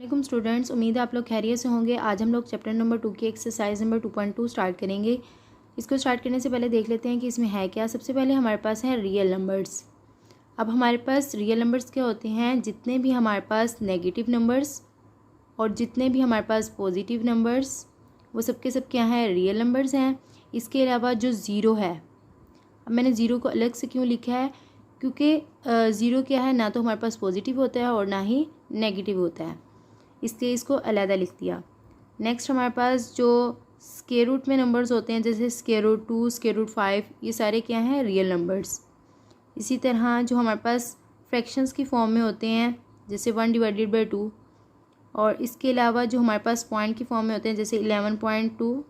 वालेकुम स्टूडेंट्स, उम्मीद है आप लोग खैरियत से होंगे। आज हम लोग चैप्टर नंबर 2 की एक्सरसाइज नंबर 2.2 स्टार्ट करेंगे। इसको स्टार्ट करने से पहले देख लेते हैं कि इसमें है क्या। सबसे पहले हमारे पास है रियल नंबर्स। अब हमारे पास रियल नंबर्स क्या होते हैं? जितने भी हमारे पास नेगेटिव नंबर्स और जितने भी हमारे पास पॉजिटिव नंबर्स, वो सब के सब क्या हैं? रियल नंबर्स हैं। इसके अलावा जो ज़ीरो है, अब मैंने ज़ीरो को अलग से क्यों लिखा है? क्योंकि ज़ीरो क्या है, ना तो हमारे पास पॉजिटिव होता है और ना ही नेगेटिव होता है, इसलिए इसको अलहदा लिख दिया। नेक्स्ट हमारे पास जो स्क्वायर रूट में नंबर्स होते हैं, जैसे स्क्वायर रूट 2, स्क्वायर रूट 5, ये सारे क्या हैं? Real numbers. इसी तरह जो हमारे पास फ्रैक्शंस की फॉर्म में होते हैं, जैसे 1/2, और इसके अलावा जो हमारे पास पॉइंट की फॉर्म में होते हैं, जैसे 11.2,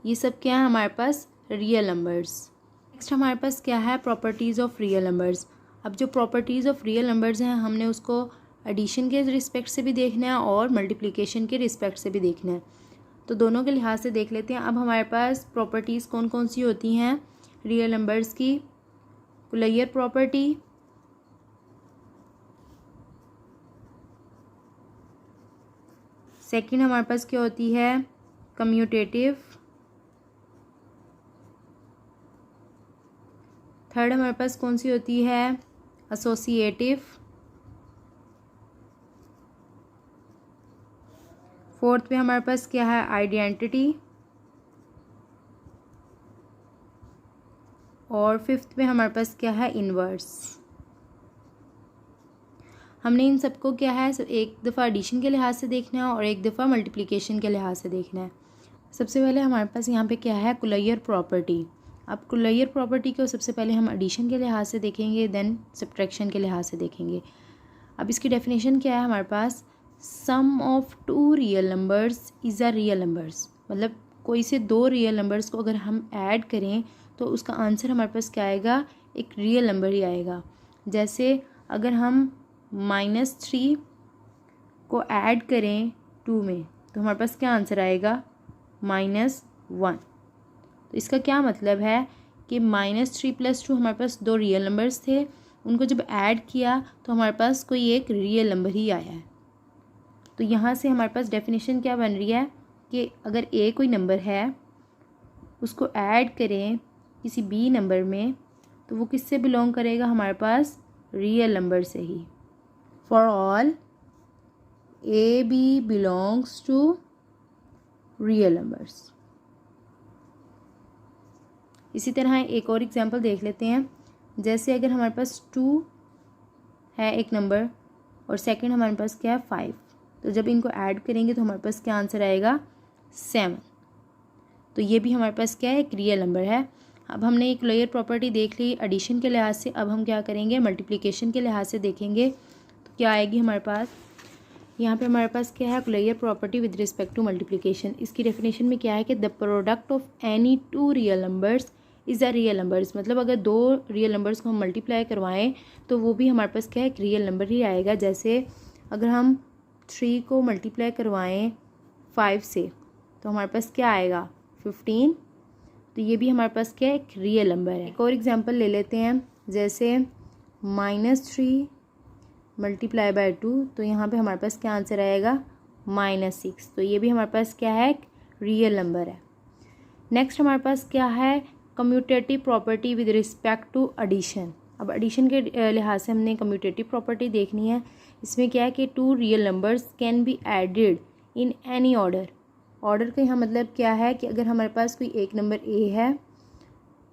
ये सब क्या है? हमारे पास रियल नंबर्स। नेक्स्ट हमारे पास क्या है? Properties of real numbers. अब जो प्रॉपर्टीज़ ऑफ रियल नंबर्स हैं, हमने उसको एडिशन के रिस्पेक्ट से भी देखना है और मल्टीप्लिकेशन के रिस्पेक्ट से भी देखना है, तो दोनों के लिहाज से देख लेते हैं। अब हमारे पास प्रॉपर्टीज़ कौन कौन सी होती हैं रियल नंबर्स की? कुलैयर प्रॉपर्टी, सेकंड हमारे पास क्या होती है? कम्यूटेटिव, थर्ड हमारे पास कौन सी होती है? एसोसिएटिव, फोर्थ पे हमारे पास क्या है? आइडेंटिटी, और फिफ्थ पे हमारे पास क्या है? इनवर्स। हमने इन सबको क्या है, एक दफ़ा एडिशन के लिहाज से देखना है और एक दफ़ा मल्टीप्लिकेशन के लिहाज से देखना है। सबसे पहले हमारे पास यहाँ पे क्या है? Closure property. अब कुलैयर प्रॉपर्टी को सबसे पहले हम एडिशन के लिहाज से देखेंगे, देन सब्ट्रैक्शन के लिहाज से देखेंगे। अब इसकी डेफिनेशन क्या है हमारे पास? Sum of two real numbers is a real numbers. मतलब कोई से दो रियल नंबर्स को अगर हम ऐड करें तो उसका आंसर हमारे पास क्या आएगा? एक रियल नंबर ही आएगा। जैसे अगर हम -3 को ऐड करें 2 में, तो हमारे पास क्या आंसर आएगा? -1। तो इसका क्या मतलब है कि -3 + 2 हमारे पास दो रियल नंबर्स थे, उनको जब ऐड किया तो हमारे पास कोई एक रियल नंबर ही आया है। तो यहाँ से हमारे पास डेफिनेशन क्या बन रही है कि अगर ए कोई नंबर है, उसको ऐड करें किसी बी नंबर में, तो वो किससे बिलोंग करेगा? हमारे पास रियल नंबर से ही। For all A B belongs to real numbers. इसी तरह एक और एग्जांपल देख लेते हैं। जैसे अगर हमारे पास 2 है एक नंबर और सेकंड हमारे पास क्या है? 5, तो जब इनको ऐड करेंगे तो हमारे पास क्या आंसर आएगा? 7। तो ये भी हमारे पास क्या है? एक रियल नंबर है। अब हमने एक कुलैयर प्रॉपर्टी देख ली एडिशन के लिहाज से, अब हम क्या करेंगे? मल्टीप्लिकेशन के लिहाज से देखेंगे। तो क्या आएगी हमारे पास? यहाँ पे हमारे पास क्या है? Closure property with respect to multiplication. इसकी डेफिनेशन में क्या है कि the product of any two real numbers is a real numbers. मतलब अगर दो रियल नंबर्स को हम मल्टीप्लाई करवाएं तो वो भी हमारे पास क्या है? एक रियल नंबर ही आएगा। जैसे अगर हम 3 को मल्टीप्लाई करवाएं 5 से, तो हमारे पास क्या आएगा? 15। तो ये भी हमारे पास क्या है? एक रियल नंबर है। एक और एग्जांपल ले लेते हैं। जैसे -3 × 2, तो यहाँ पे हमारे पास क्या आंसर आएगा? -6। तो ये भी हमारे पास क्या है? एक रियल नंबर है। नेक्स्ट हमारे पास क्या है? Commutative property with respect to addition. अब एडिशन के लिहाज से हमने कम्यूटेटिव प्रॉपर्टी देखनी है। इसमें क्या है कि two real numbers can be added in any order. Order का यहाँ मतलब क्या है कि अगर हमारे पास कोई एक नंबर ए है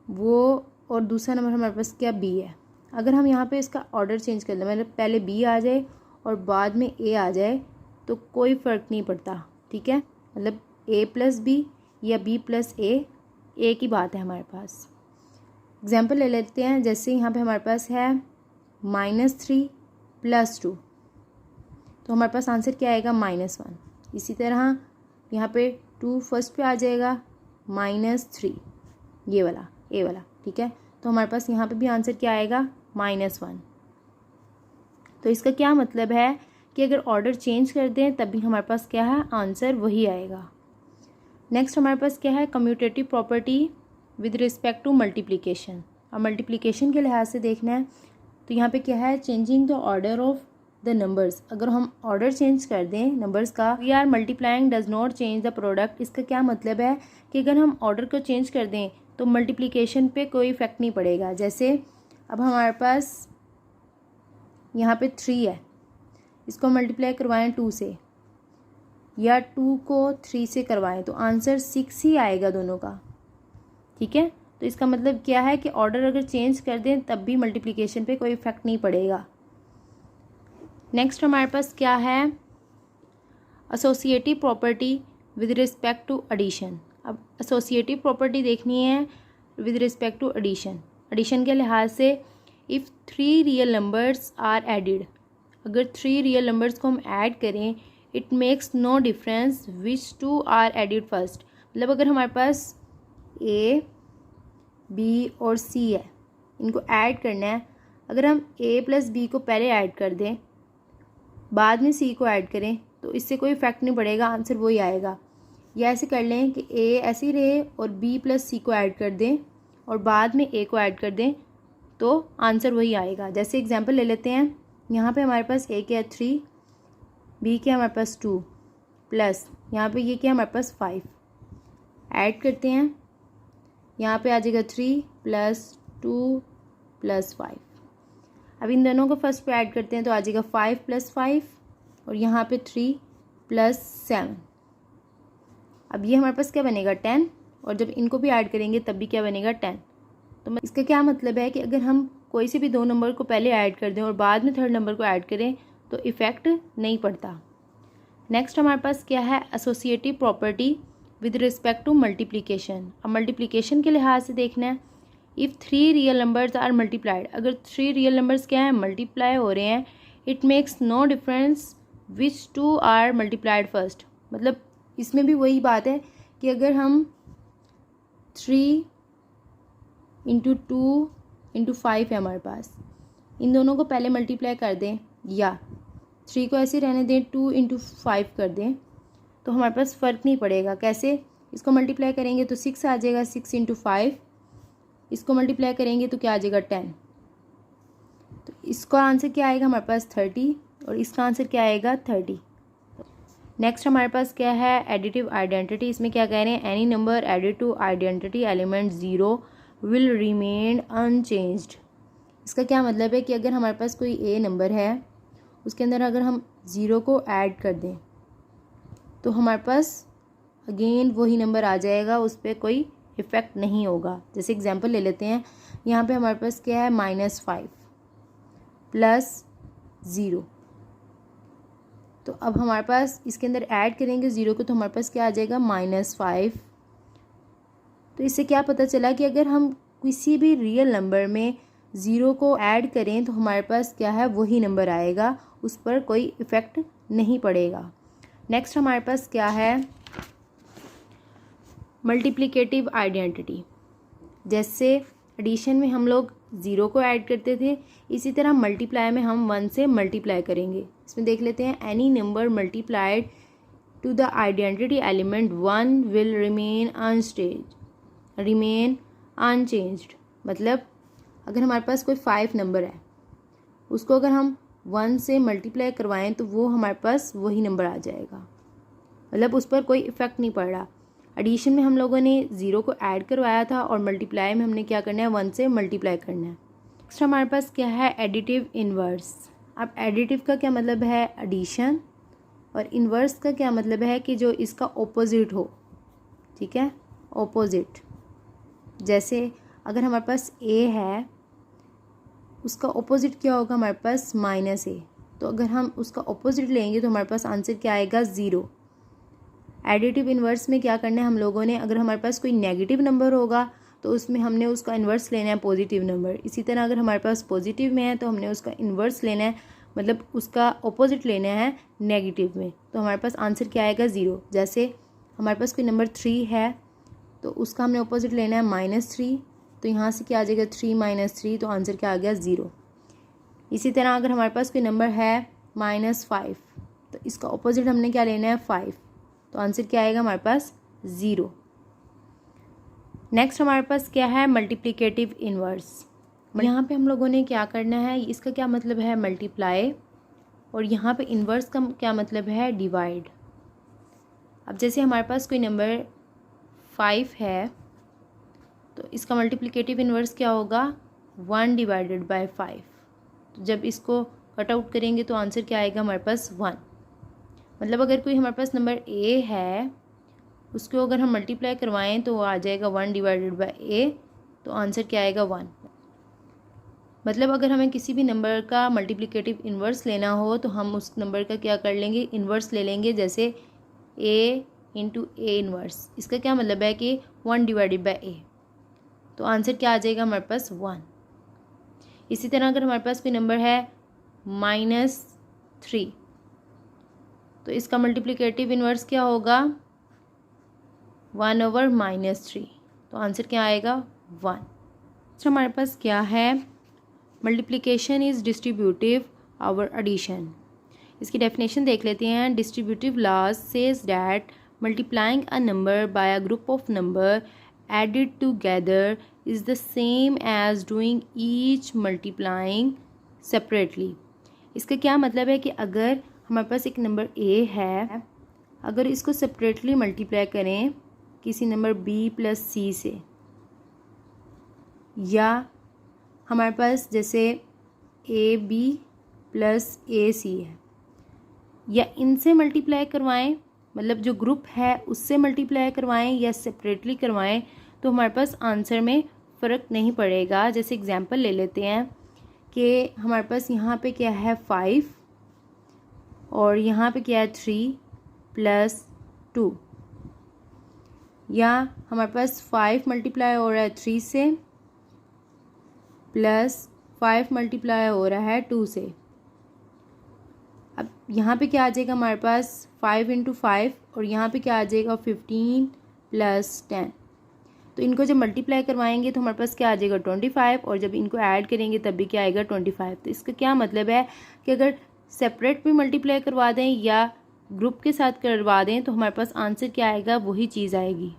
वो, और दूसरा नंबर हमारे पास क्या? बी है, अगर हम यहाँ पे इसका ऑर्डर चेंज कर दें, मतलब पहले बी आ जाए और बाद में ए आ जाए, तो कोई फ़र्क नहीं पड़ता। ठीक है, मतलब a + b या b + a एक ही बात है हमारे पास। एग्जांपल ले लेते हैं। जैसे यहाँ पे हमारे पास है -3 + 2, तो हमारे पास आंसर क्या आएगा? -1। इसी तरह यहाँ पे 2 फर्स्ट पे आ जाएगा, -3 ये वाला ए वाला। ठीक है, तो हमारे पास यहाँ पे भी आंसर क्या आएगा? -1। तो इसका क्या मतलब है कि अगर ऑर्डर चेंज कर दें तब भी हमारे पास क्या है? आंसर वही आएगा। नेक्स्ट हमारे पास क्या है? Commutative property with respect to multiplication. अब मल्टीप्लिकेशन के लिहाज से देखना है तो यहाँ पे क्या है? Changing the order of the numbers, अगर हम ऑर्डर चेंज कर दें नंबर्स का, we are multiplying does not change the product. इसका क्या मतलब है कि अगर हम ऑर्डर को चेंज कर दें तो मल्टीप्लिकेशन पे कोई इफेक्ट नहीं पड़ेगा। जैसे अब हमारे पास यहाँ पे 3 है, इसको मल्टीप्लाई करवाएं 2 से या 2 को 3 से करवाएं तो आंसर 6 ही आएगा दोनों का, ठीक है। तो इसका मतलब क्या है कि ऑर्डर अगर चेंज कर दें तब भी मल्टीप्लिकेशन पे कोई इफेक्ट नहीं पड़ेगा। नेक्स्ट हमारे पास क्या है, associative property with respect to addition. अब एसोसिएटिव प्रॉपर्टी देखनी है with respect to addition. Addition के लिहाज से if 3 real numbers are added, अगर 3 रियल नंबर्स को हम ऐड करें, it makes no difference which 2 are added first. मतलब अगर हमारे पास ए, बी और सी है, इनको ऐड करना है, अगर हम ए प्लस बी को पहले ऐड कर दें बाद में सी को ऐड करें तो इससे कोई इफेक्ट नहीं पड़ेगा, आंसर वही आएगा। या ऐसे कर लें कि ए ऐसे ही रहे और बी प्लस सी को ऐड कर दें और बाद में ए को ऐड कर दें तो आंसर वही आएगा। जैसे एग्जांपल ले लेते हैं, यहाँ पे हमारे पास ए क्या है 3, बी क्या हमारे पास 2 प्लस यहाँ पे ये क्या हमारे पास 5, ऐड करते हैं, यहाँ पे आ जाएगा 3 + 2 + 5। अब इन दोनों को फर्स्ट पे ऐड करते हैं तो आ जाएगा 5 + 5 और यहाँ पे 3 + 7। अब ये हमारे पास क्या बनेगा 10, और जब इनको भी ऐड करेंगे तब भी क्या बनेगा 10। तो इसका क्या मतलब है कि अगर हम कोई से भी 2 नंबर को पहले ऐड कर दें और बाद में 3rd नंबर को ऐड करें तो इफ़ेक्ट नहीं पड़ता। नेक्स्ट हमारे पास क्या है, associative property with respect to multiplication. अब मल्टीप्लिकेशन के लिहाज से देखना है, if 3 real numbers are multiplied, अगर 3 रियल नंबर्स क्या हैं मल्टीप्लाई हो रहे हैं, it makes no difference which 2 are multiplied first. मतलब इसमें भी वही बात है कि अगर हम 3 × 2 × 5 है हमारे पास, इन दोनों को पहले मल्टीप्लाई कर दें या 3 को ऐसे रहने दें 2 × 5 कर दें तो हमारे पास फ़र्क नहीं पड़ेगा। कैसे, इसको मल्टीप्लाई करेंगे तो 6 आ जाएगा, 6 × 5, इसको मल्टीप्लाई करेंगे तो क्या आ जाएगा 10। तो इसका आंसर क्या आएगा हमारे पास 30 और इसका आंसर क्या आएगा 30। नेक्स्ट हमारे पास क्या है, एडिटिव आइडेंटिटी। इसमें क्या कह रहे हैं, any number added to identity element 0 will remain unchanged. इसका क्या मतलब है कि अगर हमारे पास कोई ए नंबर है उसके अंदर अगर हम 0 को ऐड कर दें तो हमारे पास अगेन वही नंबर आ जाएगा, उस पर कोई इफ़ेक्ट नहीं होगा। जैसे एग्जांपल ले लेते हैं, यहाँ पे हमारे पास क्या है -5 + 0। तो अब हमारे पास इसके अंदर ऐड करेंगे 0 को तो हमारे पास क्या आ जाएगा -5। तो इससे क्या पता चला कि अगर हम किसी भी रियल नंबर में 0 को ऐड करें तो हमारे पास क्या है वही नंबर आएगा, उस पर कोई इफ़ेक्ट नहीं पड़ेगा। नेक्स्ट हमारे पास क्या है, मल्टीप्लिकेटिव आइडेंटिटी। जैसे एडिशन में हम लोग 0 को ऐड करते थे, इसी तरह मल्टीप्लाई में हम 1 से मल्टीप्लाई करेंगे। इसमें देख लेते हैं, any number multiplied to the identity element 1 will remain unchanged. मतलब अगर हमारे पास कोई 5 नंबर है उसको अगर हम 1 से मल्टीप्लाई करवाएं तो वो हमारे पास वही नंबर आ जाएगा, मतलब उस पर कोई इफ़ेक्ट नहीं पड़ रहा। एडिशन में हम लोगों ने 0 को ऐड करवाया था और मल्टीप्लाई में हमने क्या करना है 1 से मल्टीप्लाई करना है। नेक्स्ट हमारे पास क्या है, एडिटिव इन्वर्स। अब एडिटिव का क्या मतलब है, एडिशन, और इन्वर्स का क्या मतलब है कि जो इसका ऑपोजिट हो, ठीक है, ऑपोजिट। जैसे अगर हमारे पास ए है उसका ऑपोजिट क्या होगा हमारे पास -a, तो अगर हम उसका ऑपोजिट लेंगे तो हमारे पास आंसर क्या आएगा 0। एडिटिव इन्वर्स में क्या करना है हम लोगों ने, अगर हमारे पास कोई नेगेटिव नंबर होगा तो उसमें हमने उसका इन्वर्स लेना है पॉजिटिव नंबर। इसी तरह अगर हमारे पास पॉजिटिव में है तो हमने उसका इन्वर्स लेना है, मतलब उसका ऑपोजिट लेना है नेगेटिव में, तो हमारे पास आंसर क्या आएगा 0। जैसे हमारे पास कोई नंबर 3 है तो उसका हमने ऑपोजिट लेना है -3, तो यहाँ से क्या आ जाएगा 3 - 3, तो आंसर क्या आ गया 0। इसी तरह अगर हमारे पास कोई नंबर है -5 तो इसका ऑपोजिट हमने क्या लेना है 5, तो आंसर क्या आएगा हमारे पास 0। नेक्स्ट हमारे पास क्या है, मल्टीप्लिकेटिव इन्वर्स। यहाँ पे हम लोगों ने क्या करना है, इसका क्या मतलब है, मल्टीप्लाई और यहाँ पे इन्वर्स का क्या मतलब है, डिवाइड। अब जैसे हमारे पास कोई नंबर 5 है तो इसका मल्टीप्लिकेटिव इन्वर्स क्या होगा, 1 डिवाइडेड बाय 5। तो जब इसको कट आउट करेंगे तो आंसर क्या आएगा हमारे पास, 1। मतलब अगर कोई हमारे पास नंबर ए है उसको अगर हम मल्टीप्लाई करवाएं तो वो आ जाएगा 1 डिवाइडेड बाय ए, तो आंसर क्या आएगा, 1। मतलब अगर हमें किसी भी नंबर का मल्टीप्लिकेटिव इन्वर्स लेना हो तो हम उस नंबर का क्या कर लेंगे, इन्वर्स ले लेंगे। जैसे ए इंटू ए इन्वर्स, इसका क्या मतलब है कि 1 डिवाइडेड बाय ए, तो आंसर क्या आ जाएगा हमारे पास, 1। इसी तरह अगर हमारे पास कोई नंबर है -3 तो इसका मल्टीप्लिकेटिव इन्वर्स क्या होगा, 1/-3, तो आंसर क्या आएगा, 1। तो हमारे पास क्या है, मल्टीप्लिकेशन इज़ डिस्ट्रीब्यूटिव और एडिशन। इसकी डेफिनेशन देख लेते हैं। Distributive laws says that multiplying a number by a group of number added together is the same as doing each multiplying separately. इसका क्या मतलब है कि अगर हमारे पास एक नंबर ए है, अगर इसको सेपरेटली मल्टीप्लाई करें किसी नंबर बी प्लस सी से, या हमारे पास जैसे ए बी प्लस ए सी है, या इनसे मल्टीप्लाई करवाएं, मतलब जो ग्रुप है उससे मल्टीप्लाई करवाएं या सेपरेटली करवाएं, तो हमारे पास आंसर में फ़र्क नहीं पड़ेगा। जैसे एग्जांपल ले लेते हैं कि हमारे पास यहाँ पे क्या है 5 और यहाँ पे क्या है 3 + 2, या हमारे पास 5 मल्टीप्लाई हो रहा है 3 से प्लस 5 मल्टीप्लाई हो रहा है 2 से। अब यहाँ पे क्या आ जाएगा हमारे पास 5 × 5 और यहाँ पे क्या आ जाएगा 15 + 10। तो इनको जब मल्टीप्लाई करवाएंगे तो हमारे पास क्या आ जाएगा 25, और जब इनको ऐड करेंगे तब भी क्या आएगा 25। तो इसका क्या मतलब है कि अगर सेपरेट भी मल्टीप्लाई करवा दें या ग्रुप के साथ करवा दें तो हमारे पास आंसर क्या आएगा, वही चीज़ आएगी।